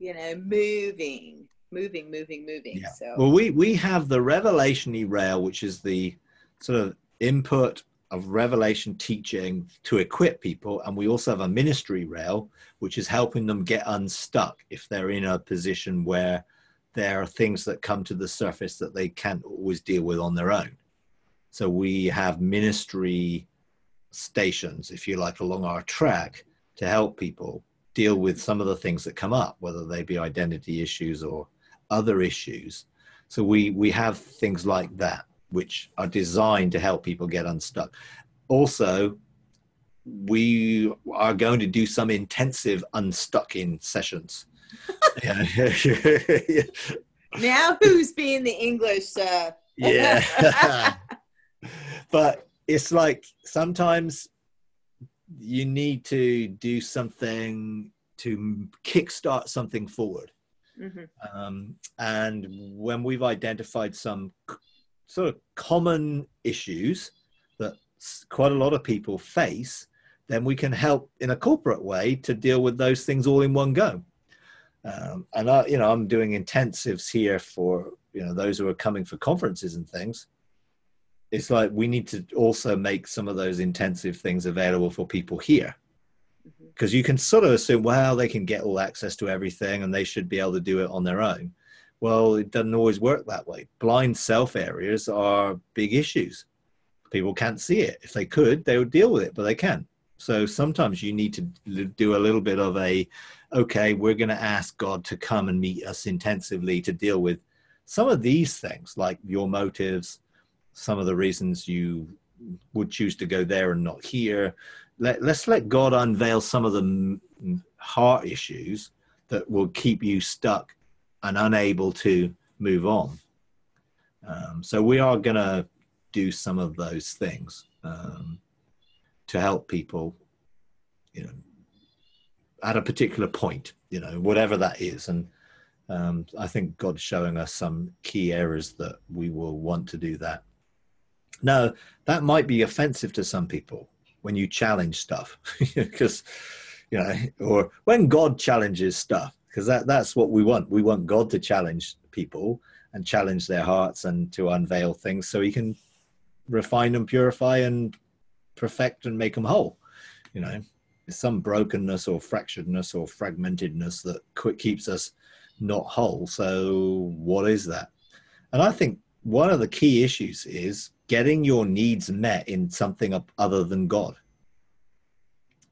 Moving. Yeah. So, well, we have the Revelation rail, which is the sort of input of revelation teaching to equip people, and we also have a ministry rail, which is helping them get unstuck if they're in a position where there are things that come to the surface that they can't always deal with on their own. So we have ministry stations, if you like, along our track to help people deal with some of the things that come up, whether they be identity issues or other issues. So we have things like that, which are designed to help people get unstuck. Also, we are going to do some intensive unstucking sessions. Now who's being the English? Yeah. But it's like sometimes you need to do something to kickstart something forward. Mm-hmm. And when we've identified some sort of common issues that quite a lot of people face, then we can help in a corporate way to deal with those things all in one go. And I'm doing intensives here for those who are coming for conferences and things. It's like we need to also make some of those intensive things available for people here, because you can sort of assume, well, they can get all access to everything and they should be able to do it on their own. Well, it doesn't always work that way. Blind self areas are big issues. People can't see it. If they could, they would deal with it, but they can't. So sometimes you need to do a little bit of okay, we're going to ask God to come and meet us intensively to deal with some of these things, like your motives, some of the reasons you would choose to go there and not here. Let's let God unveil some of the heart issues that will keep you stuck and unable to move on. So we are going to do some of those things to help people, at a particular point, whatever that is. And I think God's showing us some key areas that we will want to do that. Now, that might be offensive to some people when you challenge stuff, because, or when God challenges stuff, because that's what we want. We want God to challenge people and challenge their hearts and to unveil things so he can refine and purify and perfect and make them whole. There's some brokenness or fracturedness or fragmentedness that keeps us not whole. So what is that? And I think one of the key issues is getting your needs met in something other than God.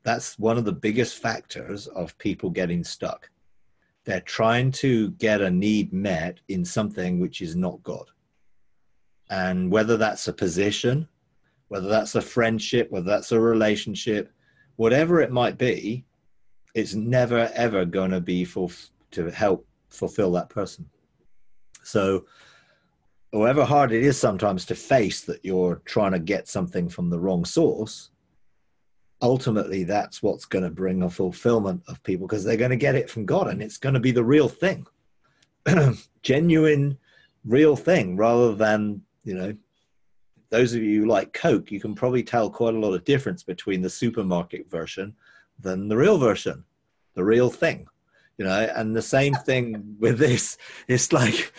That's one of the biggest factors of people getting stuck. They're trying to get a need met in something which is not God. And whether that's a position, whether that's a friendship, whether that's a relationship, whatever it might be, it's never, ever going to be to help fulfill that person. So however hard it is sometimes to face that you're trying to get something from the wrong source, ultimately that's what's going to bring a fulfillment of people, because they're going to get it from God and it's going to be the real thing. Genuine, real thing, rather than, those of you who like Coke, you can probably tell quite a lot of difference between the supermarket version than the real version, the real thing, and the same thing with this. It's like,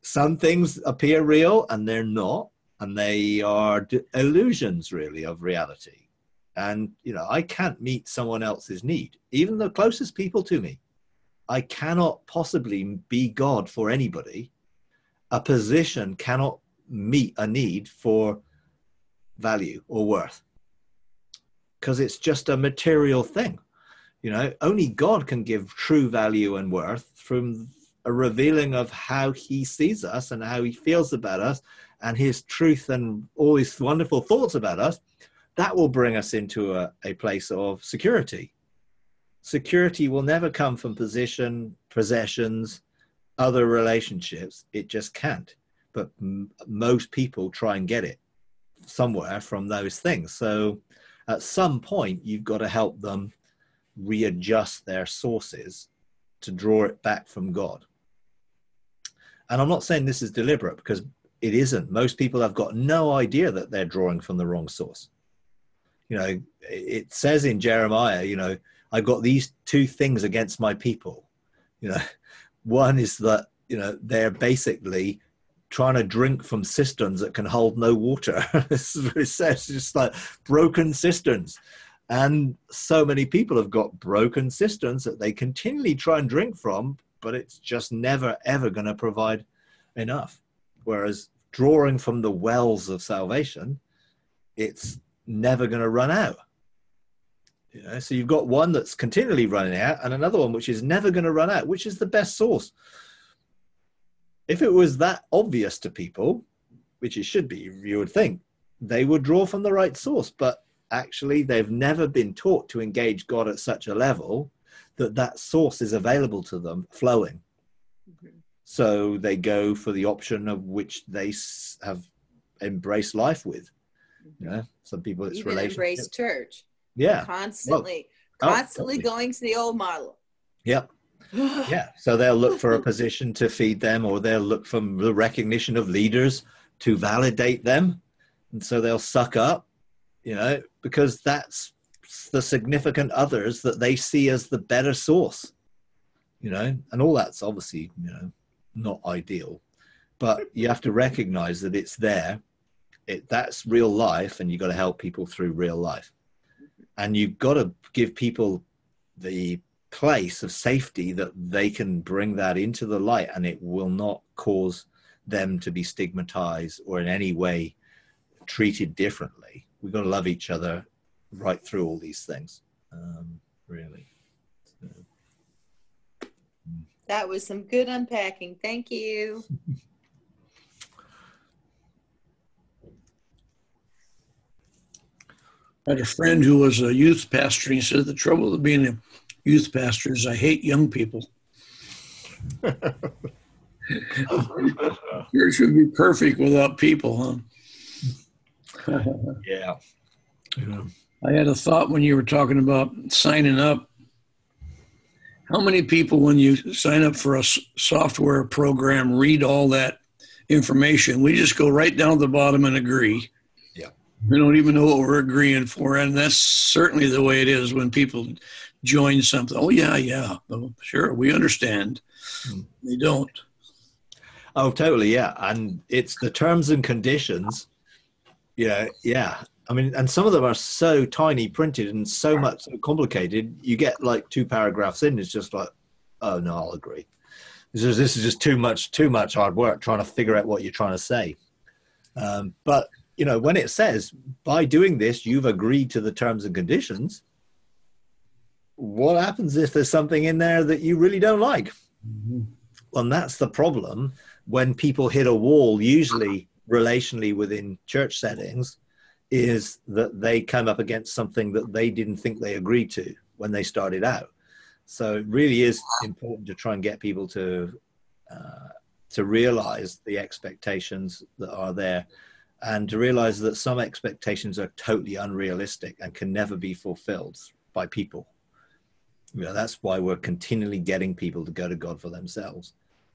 some things appear real and they're not, and they are illusions really of reality. And, I can't meet someone else's need, even the closest people to me. I cannot possibly be God for anybody. A position cannot meet a need for value or worth, because it's just a material thing. Only God can give true value and worth from a revealing of how he sees us and how he feels about us and his truth and all his wonderful thoughts about us. that will bring us into a place of security. Security will never come from position, possessions, other relationships. It just can't. But most people try and get it somewhere from those things. So at some point, you've got to help them readjust their sources to draw it back from God. And I'm not saying this is deliberate, because it isn't. Most people have got no idea that they're drawing from the wrong source. You know, it says in Jeremiah, you know, I've got these two things against my people. You know, one is that, you know, they're basically trying to drink from cisterns that can hold no water. This is what it says, it's just like broken cisterns. And so many people have got broken cisterns that they continually try and drink from, but it's just never, ever going to provide enough. Whereas drawing from the wells of salvation, it's never going to run out. You know, so you've got one that's continually running out and another one which is never going to run out, which is the best source. If it was that obvious to people, which it should be, you would think, they would draw from the right source. But actually, they've never been taught to engage God at such a level that that source is available to them flowing. Mm-hmm. So they go for the option of which they have embraced life with. You know, some people it's even embrace church. Yeah, constantly going to the old model. Yep. Yeah. So they'll look for a position to feed them, or they'll look for the recognition of leaders to validate them, and so they'll suck up. You know, because that's the significant others that they see as the better source. You know, and all that's obviously, you know, not ideal, but you have to recognize that it's there. That's real life, and you've got to help people through real life. And you've got to give people the place of safety that they can bring that into the light, and it will not cause them to be stigmatized or in any way treated differently. We've got to love each other right through all these things, really. So. That was some good unpacking. Thank you. I had a friend who was a youth pastor, and he said, the trouble with being a youth pastor is I hate young people. Church would be perfect without people, huh? Yeah. I had a thought when you were talking about signing up. How many people, when you sign up for a software program, read all that information? We just go right down to the bottom and agree. We don't even know what we're agreeing for. And that's certainly the way it is when people join something. Oh, yeah. Oh, sure, we understand. They don't. Oh, totally, yeah. And it's the terms and conditions. Yeah. I mean, and some of them are so tiny printed and so much so complicated. You get like 2 paragraphs in, it's just like, oh, no, I'll agree. This is just too much hard work trying to figure out what you're trying to say. But you know, when it says, by doing this, you've agreed to the terms and conditions, what happens if there's something in there that you really don't like? Mm-hmm. Well, that's the problem when people hit a wall, usually relationally within church settings, is that they come up against something that they didn't think they agreed to when they started out. So it really is important to try and get people to realize the expectations that are there, and to realize that some expectations are totally unrealistic and can never be fulfilled by people. You know, that's why we're continually getting people to go to God for themselves,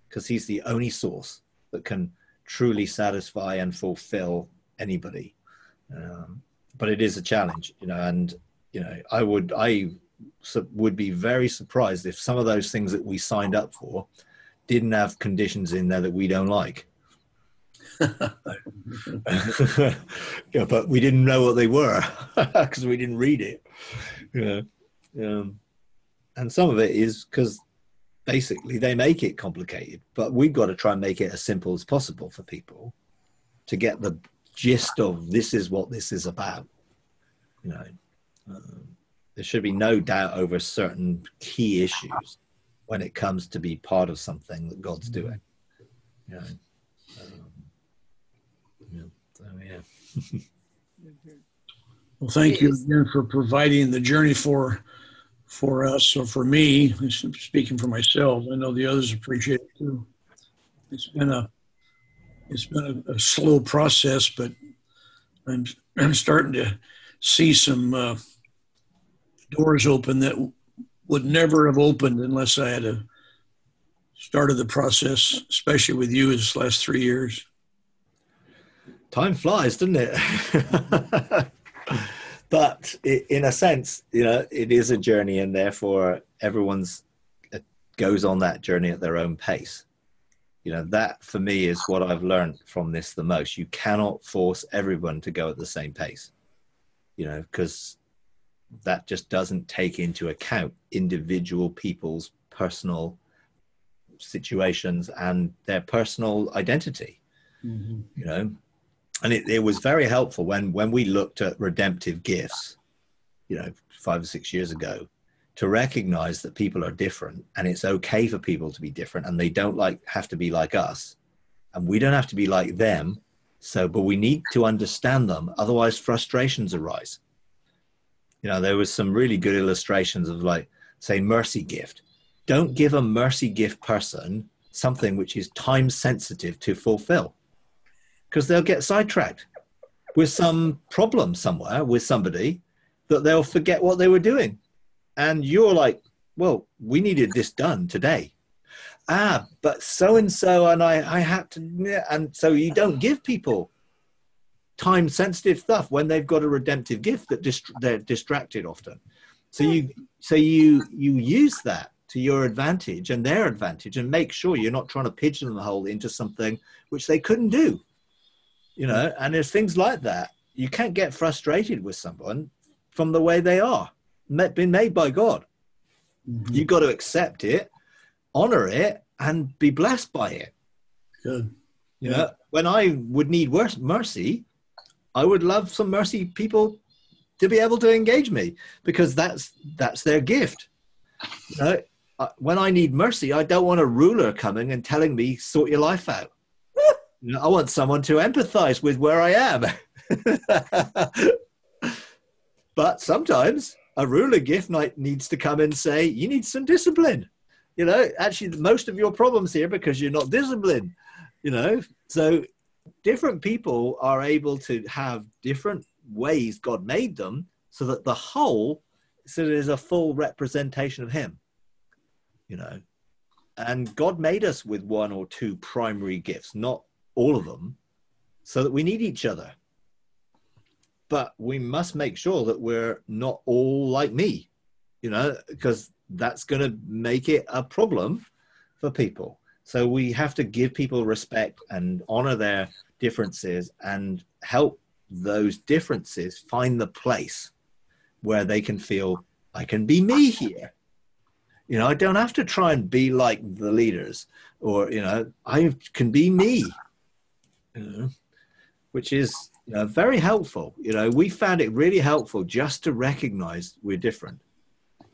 because he's the only source that can truly satisfy and fulfill anybody. But it is a challenge, you know, and, you know, I would be very surprised if some of those things that we signed up for didn't have conditions in there that we don't like. Yeah, but we didn't know what they were because we didn't read it. You know, and some of it is because basically they make it complicated, but we've got to try and make it as simple as possible for people to get the gist of this is what this is about. You know, there should be no doubt over certain key issues when it comes to be part of something that God's doing. You know. Yeah. So, yeah. Well, thank you again for providing the journey for us, or for me, speaking for myself. I know the others appreciate it too. It's been a slow process, but I'm starting to see some doors open that would never have opened unless I had started the process, especially with you this last 3 years. Time flies, doesn't it? But in a sense, it is a journey, and therefore everyone's goes on that journey at their own pace. That for me is what I've learned from this the most. You cannot force everyone to go at the same pace, because that just doesn't take into account individual people's personal situations and their personal identity. Mm-hmm. And it was very helpful when we looked at redemptive gifts, 5 or 6 years ago, to recognize that people are different, and it's okay for people to be different, and they don't have to be like us, and we don't have to be like them. But we need to understand them. Otherwise frustrations arise. There was some really good illustrations of, say, mercy gift. Don't give a mercy gift person something which is time sensitive to fulfill, because they'll get sidetracked with some problem somewhere with somebody that they'll forget what they were doing. And you're like, well, we needed this done today. But so-and-so, and I had to, and so you don't give people time sensitive stuff when they've got a redemptive gift that they're distracted often. So you use that to your advantage and their advantage, and make sure you're not trying to pigeonhole into something which they couldn't do. And there's things like that. You can't get frustrated with someone from the way they are, been made by God. Mm-hmm. You've got to accept it, honor it, and be blessed by it. Good. When I would need mercy, I would love some mercy people to be able to engage me, because that's their gift. When I need mercy, I don't want a ruler coming and telling me, sort your life out. I want someone to empathize with where I am. But sometimes a ruler gift needs to come and say, you need some discipline. Actually, most of your problems here because you're not disciplined. So different people are able to have different ways God made them, so that the whole, so there's a full representation of him. And God made us with one or two primary gifts, not all of them, so that we need each other. But we must make sure that we're not all like me, because that's going to make it a problem for people. So we have to give people respect and honor their differences, and help those differences find the place where they can feel, I can be me here. I don't have to try and be like the leaders, or, I can be me, which is very helpful. We found it really helpful just to recognize we're different.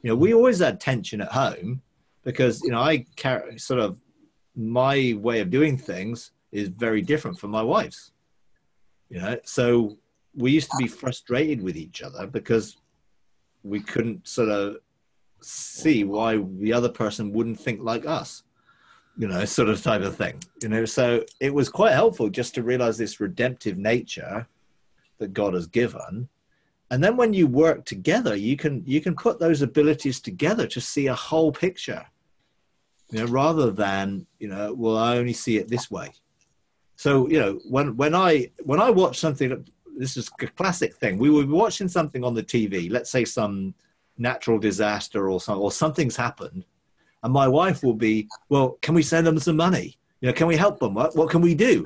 We always had tension at home because, I carry sort of, my way of doing things is very different from my wife's, so we used to be frustrated with each other because we couldn't sort of see why the other person wouldn't think like us, sort of type of thing, so it was quite helpful just to realize this redemptive nature that God has given. And then when you work together, you can put those abilities together to see a whole picture, rather than, well, I only see it this way. So, when I watch something, this is a classic thing. We were watching something on the TV, let's say some natural disaster or something's happened, and my wife will be, well, can we send them some money? Can we help them? What can we do?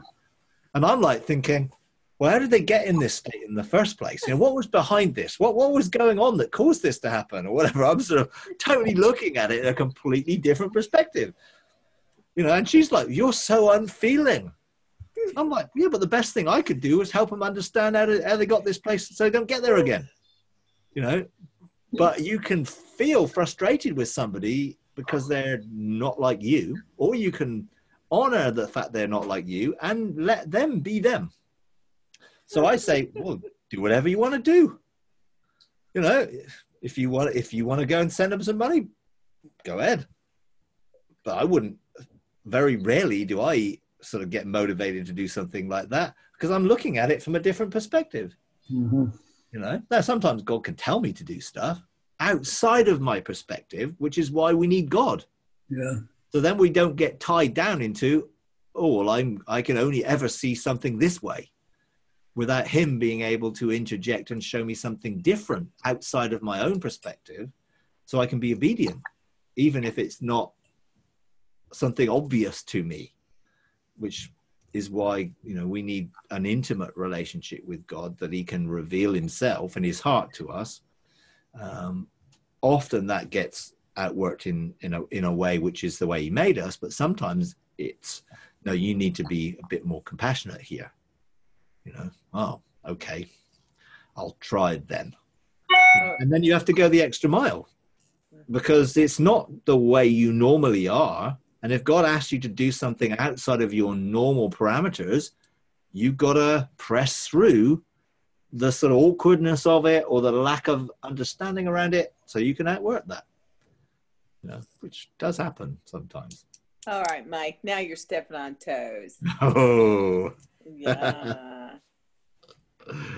And I'm like thinking, well, how did they get in this state in the first place? What was behind this? What was going on that caused this to happen, or whatever? I'm sort of totally looking at it in a completely different perspective. And she's like, you're so unfeeling. I'm like, yeah, but the best thing I could do is help them understand how they got this place so they don't get there again. But you can feel frustrated with somebody because they're not like you, or you can honor the fact they're not like you and let them be them. So I say, well, do whatever you want to do. You know, if you want to go and send them some money, go ahead. But I wouldn't. Very rarely do I sort of get motivated to do something like that, because I'm looking at it from a different perspective. Mm-hmm. You know, now sometimes God can tell me to do stuff outside of my perspective, which is why we need God. Yeah. So then we don't get tied down into, oh, well, I can only ever see something this way, without him being able to interject and show me something different outside of my own perspective, so I can be obedient, even if it's not something obvious to me, which is why, you know, we need an intimate relationship with God, that he can reveal himself and his heart to us. Often that gets outworked in a way which is the way he made us, but sometimes it's, no, you need to be a bit more compassionate here. You know, oh, okay, I'll try then. And then you have to go the extra mile, because it's not the way you normally are. And if God asks you to do something outside of your normal parameters, you've got to press through the sort of awkwardness of it, or the lack of understanding around it, so you can outwork that. You know, which does happen sometimes. All right, Mike, now you're stepping on toes. Oh. Yeah.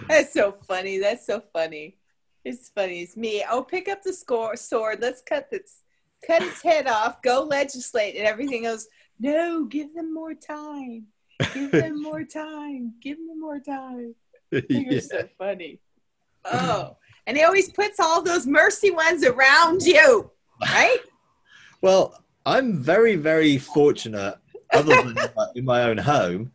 That's so funny. That's so funny. It's funny. It's me. Oh, pick up the sword. Let's cut its head off. Go legislate. And everything goes, no, give them more time. Give them more time. Give them more time. You're so funny. Oh, and he always puts all those mercy ones around you, right? Well, I'm very, very fortunate, other than in my own home,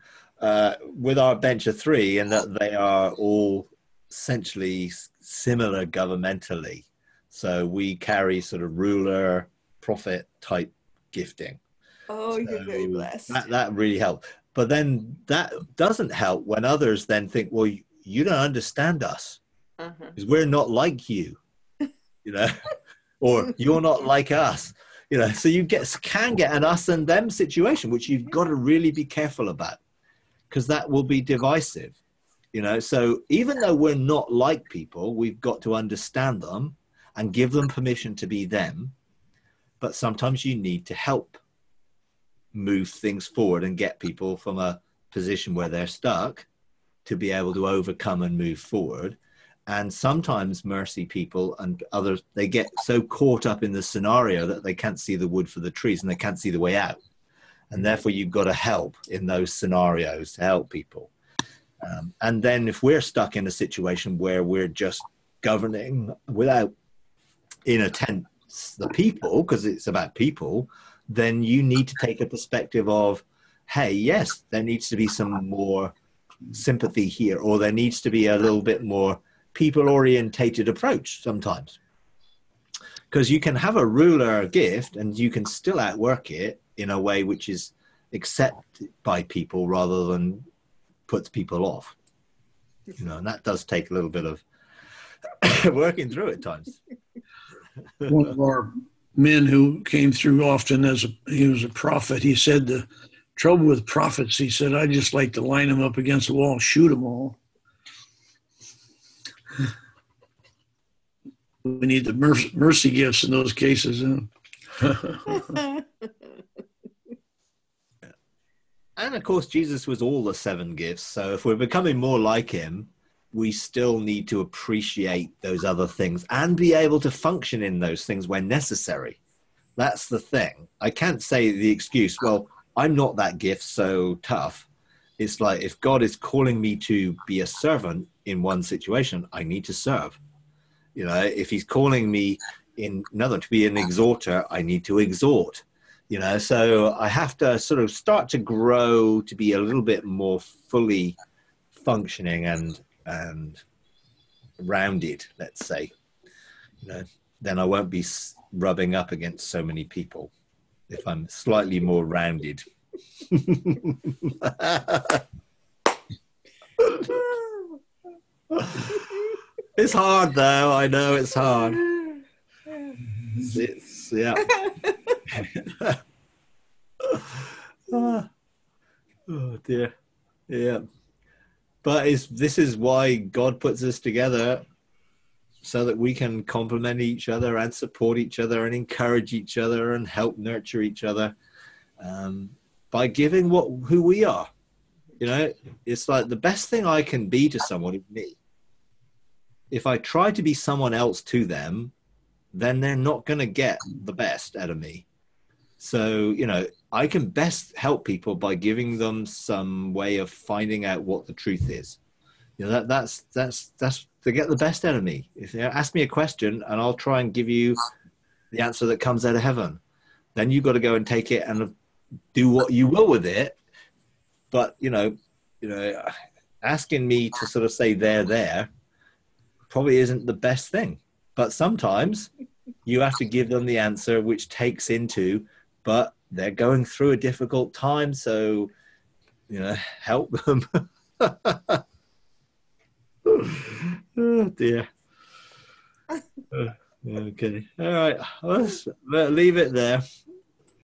with our bench of three, and that they are all essentially similar governmentally. So we carry sort of ruler, prophet type gifting. Oh, so you're very blessed. That really helped. But then that doesn't help when others then think, well, you don't understand us, because we're not like you, you know, or you're not like us. You know, so you can get an us and them situation, which you've got to really be careful about, because that will be divisive. You know, so even though we're not like people, we've got to understand them and give them permission to be them. But sometimes you need to help move things forward and get people from a position where they're stuck to be able to overcome and move forward. And sometimes mercy people and others, they get so caught up in the scenario that they can't see the wood for the trees, and they can't see the way out. And therefore you've got to help in those scenarios to help people. And then if we're stuck in a situation where we're just governing without, in a sense, the people, because it's about people, then you need to take a perspective of, hey, yes, there needs to be some more sympathy here, or there needs to be a little bit more people-orientated approach sometimes. Because you can have a ruler gift and you can still outwork it in a way which is accepted by people rather than puts people off. You know, and that does take a little bit of working through at times. One of our men who came through often he was a prophet, he said the trouble with prophets, he said, I just like to line them up against the wall and shoot them all. We need the mercy gifts in those cases. And of course, Jesus was all the 7 gifts. So if we're becoming more like him, we still need to appreciate those other things and be able to function in those things when necessary. That's the thing. I can't say the excuse, well, I'm not that gift, so tough. It's like, if God is calling me to be a servant in one situation, I need to serve. You know, if he's calling me in another to be an exhorter, I need to exhort. You know, so I have to sort of start to grow to be a little bit more fully functioning and rounded, let's say. You know, then I won't be rubbing up against so many people if I'm slightly more rounded. It's hard, though. I know it's hard. It's, yeah. Oh dear. Yeah. But this is why God puts us together, so that we can complement each other and support each other and encourage each other and help nurture each other, by giving who we are. You know, it's like the best thing I can be to someone is me. If I try to be someone else to them, then they're not going to get the best out of me. So, you know, I can best help people by giving them some way of finding out what the truth is. You know, that's to get the best out of me. If you ask me a question and I'll try and give you the answer that comes out of heaven, then you've got to go and take it and do what you will with it. But, you know, asking me to sort of say there probably isn't the best thing. But sometimes you have to give them the answer, which takes into, but they're going through a difficult time. So, you know, help them. Oh dear. Okay. All right. Let's leave it there.